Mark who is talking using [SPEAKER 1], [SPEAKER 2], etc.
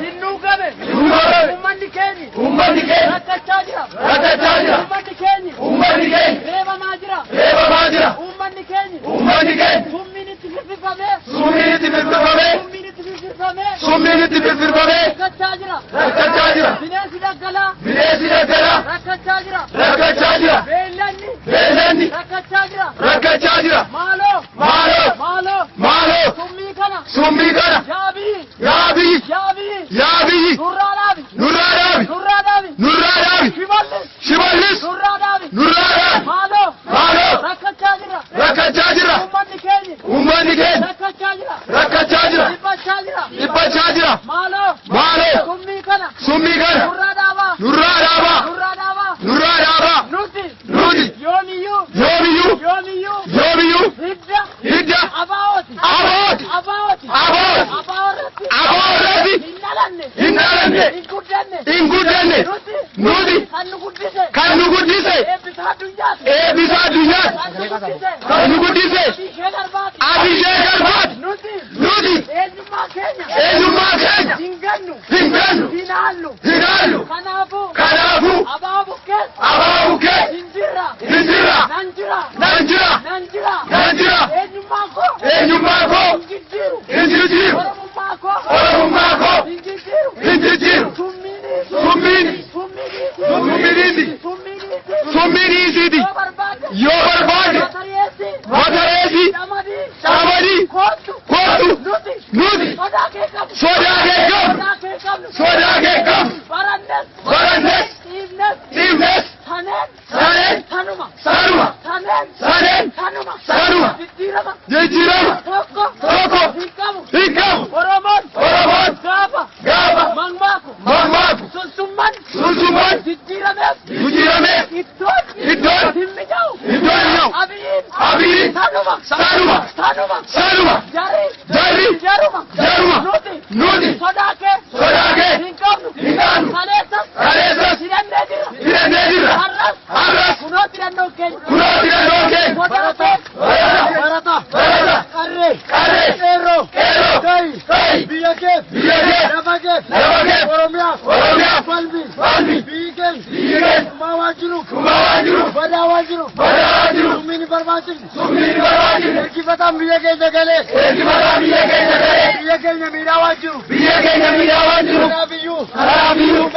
[SPEAKER 1] Hinugame. Ummanni keenya. Rakkachaa jira. Ummanni keenya. Reebamaa jira. Ummanni keenya. Summiin itti firfirfamee. Rakkachaa jira. Bineensi daggalaa. Rakkachaa jira. Beellanni. Rakkachaa jira. Maaloo. Summii kana. Yaabii. Nurraadhaabi. Shimallis. Nurraadhaabi. Maaloo. Rakkachaa jira. Ummanni keenya. Rakkachaa jira. Dhiphachaa jira. Maaloo. Summii kana. Nurraadhaabaa. Nuti. Yoomiyyuu. Hidda. Abaa'ooti. Abaa'oorratti. Hin dhalanne. Hin guddanne. Nuti. Kan nu guddise. Eebbisa addunyaati. Kan nu guddise. Abishee Garbaati. Nuti. Eenyummaa keenya. Hin gannu. Hinaallu. Kanaafuu. Abaa bukkee. Hinjirra. Nan jira. Eenyummaa koo. Hinjijjiiru. Oromummaa koo. Hinjijjiiru. Summiiniisiiti. Yoo barbaade. Matareesii. Camadii. Kootu. Nuti. Sodaa kee qabnu. Barannes. Dhiifnes. Sanuma. Jijjiirama. Tokko. Hin qabu. Oromoon. Gaafa. Mangmaaku. Sunsumman. Jijjiiramee. Iddoon. Himminya'u. Abiyyiin. Sanuma. Jarri. Nuti. Sodaa kee. Hin qabnu. Kaleessas. Hidhannee jirra. Har'as. Kunoo tirannoo keenya. Barata. Qarree. Qeerroo. Ta'i. Biyya kee. Lafa kee. Oromiyaaf. Falmi. Biyyi keenya. Kumaa waan jiruuf. Badaa waan jiruuf. Summiin hin barbaachifne. Ergifataan biyya keenya galee. Biyya keenya miidhaa waan jiruuf. Kanaafiyyuu.